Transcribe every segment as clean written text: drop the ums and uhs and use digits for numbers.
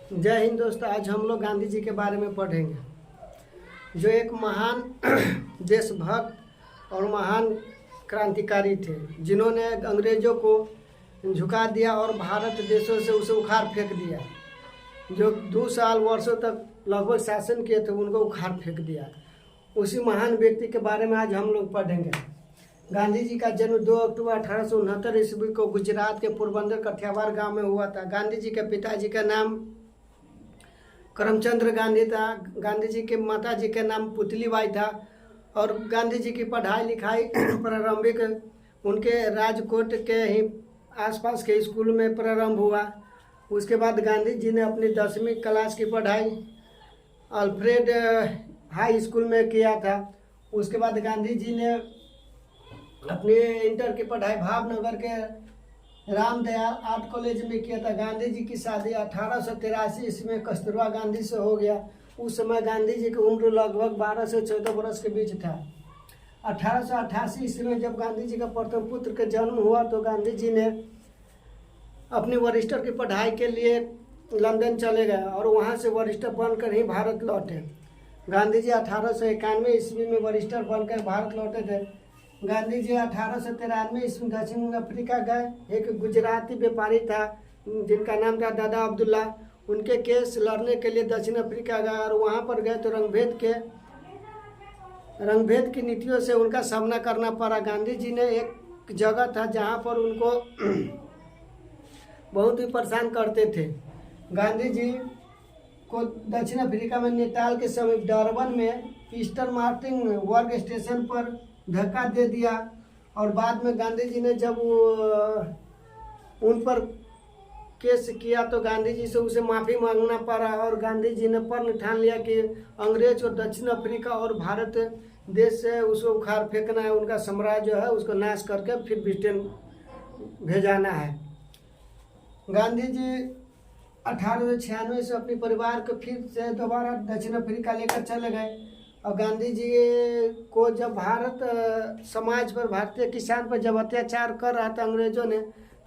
जय हिंद दोस्तों। आज हम लोग गांधी जी के बारे में पढ़ेंगे, जो एक महान देशभक्त और महान क्रांतिकारी थे, जिन्होंने अंग्रेज़ों को झुका दिया और भारत देशों से उसे उखाड़ फेंक दिया। जो 2 साल वर्षों तक लगभग शासन किए थे, उनको उखाड़ फेंक दिया। उसी महान व्यक्ति के बारे में आज हम लोग पढ़ेंगे। गांधी जी का जन्म 2 अक्टूबर 1869 ईस्वी को गुजरात के पोरबंदर कठियावाड़ गांव में हुआ था। गांधी जी के पिताजी का नाम करमचंद्र गांधी था। गांधी जी के माता जी का नाम पुतलीबाई था। और गांधी जी की पढ़ाई लिखाई प्रारंभिक उनके राजकोट के ही आसपास के स्कूल में प्रारंभ हुआ। उसके बाद गांधी जी ने अपनी 10वीं क्लास की पढ़ाई अल्फ्रेड हाई स्कूल में किया था। उसके बाद गांधी जी ने अपनी इंटर की पढ़ाई भावनगर के रामदयाल आर्ट कॉलेज में किया था। गांधी जी की शादी 1883 ईस्वी में कस्तूरबा गांधी से हो गया। उस समय गांधी जी की उम्र लगभग 12 से 14 वर्ष के बीच था। 1888 ईस्वी में जब गांधी जी का प्रथम पुत्र का जन्म हुआ तो गांधी जी ने अपनी वरिष्ठर की पढ़ाई के लिए लंदन चले गए और वहां से वरिष्ठर बनकर ही भारत लौटे। गांधी जी 1891 ईस्वी में वरिष्ठर बनकर भारत लौटे थे। गांधी जी 1893 ईस्वी दक्षिण अफ्रीका गए। एक गुजराती व्यापारी था जिनका नाम था दादा अब्दुल्ला। उनके केस लड़ने के लिए दक्षिण अफ्रीका गए और वहां पर गए तो रंगभेद की नीतियों से उनका सामना करना पड़ा। गांधी जी ने एक जगह था जहां पर उनको बहुत ही परेशान करते थे। गांधी जी को दक्षिण अफ्रीका में नेताल के समीप डरबन में ईस्टर मार्टिन वर्ग स्टेशन पर धक्का दे दिया। और बाद में गांधी जी ने जब उन पर केस किया तो गांधी जी से उसे माफ़ी मांगना पड़ा और गांधी जी ने प्रण ठान लिया कि अंग्रेज और दक्षिण अफ्रीका और भारत देश से उसको उखाड़ फेंकना है। उनका साम्राज्य जो है उसको नाश करके फिर ब्रिटेन भेजाना है। गांधी जी 1896 से अपने परिवार को फिर से दोबारा दक्षिण अफ्रीका लेकर चले गए। और गांधी जी को जब भारत समाज पर, भारतीय किसान पर जब अत्याचार कर रहा था अंग्रेजों ने,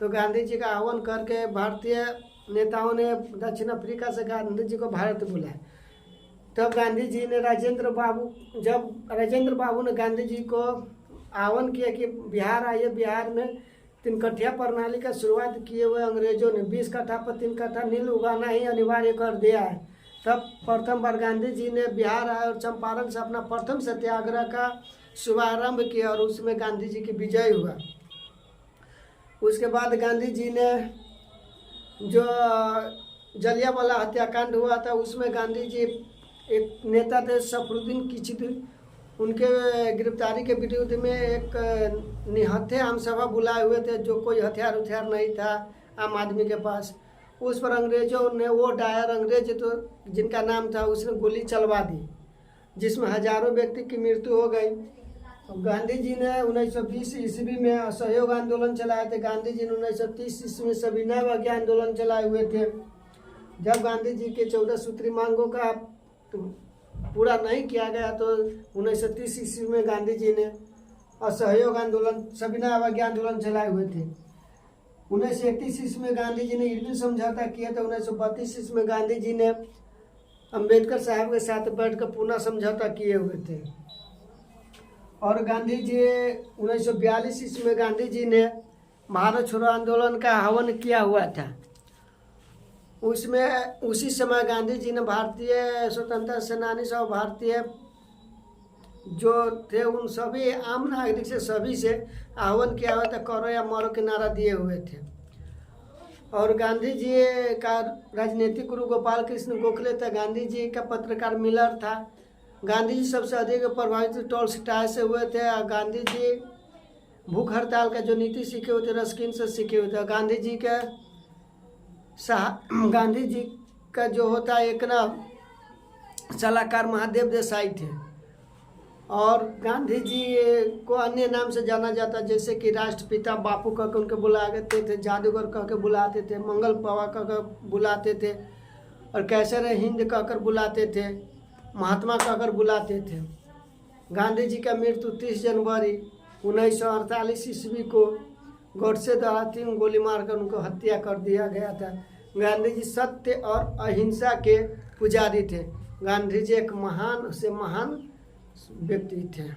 तो गांधी जी का आह्वान करके भारतीय नेताओं ने दक्षिण अफ्रीका से गांधी जी को भारत बुलाया। तब गांधी जी ने राजेंद्र बाबू ने गांधी जी को आह्वान किया कि बिहार आइए। बिहार में 3 कट्ठा प्रणाली का शुरुआत किए हुए अंग्रेजों ने 20 कट्ठा पर 3 कट्ठा नील उगाना ही अनिवार्य कर दिया है। तब प्रथम बार गांधी जी ने बिहार आए और चंपारण से अपना प्रथम सत्याग्रह का शुभारंभ किया और उसमें गांधी जी की विजय हुआ। उसके बाद गांधी जी ने जो जलियांवाला हत्याकांड हुआ था उसमें गांधी जी एक नेता थे सफरुद्दीन किचित, उनके गिरफ्तारी के विरोध में एक निहत्थे आम सभा बुलाए हुए थे, जो कोई हथियार नहीं था आम आदमी के पास। उस पर अंग्रेजों ने वो डायर अंग्रेज तो जिनका नाम था उसने गोली चलवा दी, जिसमें हजारों व्यक्ति की मृत्यु हो गई। गांधी जी ने 1920 ईस्वी में असहयोग आंदोलन चलाए थे। गांधी जी ने 1930 ईस्वी में सविनय अवज्ञा आंदोलन चलाए हुए थे। जब गांधी जी के 14 सूत्री मांगों का पूरा नहीं किया गया तो 1930 ईस्वी में गांधी जी ने असहयोग आंदोलन, सविनय अवज्ञा आंदोलन चलाए हुए थे। 1931 ईस्वी में गांधी जी ने इरविन समझौता किया था। 1932 ईस्वी में गांधी जी ने अंबेडकर साहब के साथ बैठकर पुनः समझौता किए हुए थे। और गांधी जी 1942 ईस्वी में गांधी जी ने भारत छोड़ो आंदोलन का आह्वान किया हुआ था। उसमें उसी समय गांधी जी ने भारतीय स्वतंत्रता सेनानी सब भारतीय जो थे उन सभी आम नागरिक से सभी से आह्वान किया हुआ था, करो या मरो के नारा दिए हुए थे। और गांधी जी का राजनीतिक गुरु गोपाल कृष्ण गोखले था। गांधी जी का पत्रकार मिलर था। गांधी जी सबसे अधिक प्रभावित टॉलस्टॉय से हुए थे। गांधी जी भूख हड़ताल का जो नीति सीखे हुए थे रस्किन से सीखे हुए थे। गांधी जी का जो होता एक ना सलाहकार महादेव देसाई थे। और गांधी जी को अन्य नाम से जाना जाता, जैसे कि राष्ट्रपिता बापू कह के उनके बुलाते थे, जादूगर कह के बुलाते थे, मंगल पावा कह के बुलाते थे, और कैसर हिंद कहकर बुलाते थे, महात्मा कहकर बुलाते थे। गांधी जी का मृत्यु 30 जनवरी 1948 ईस्वी को गोडसे द्वारा 3 गोली मारकर उनको हत्या कर दिया गया था। गांधी जी सत्य और अहिंसा के पुजारी थे। गांधी जी एक महान से महान व्यक्ति थे।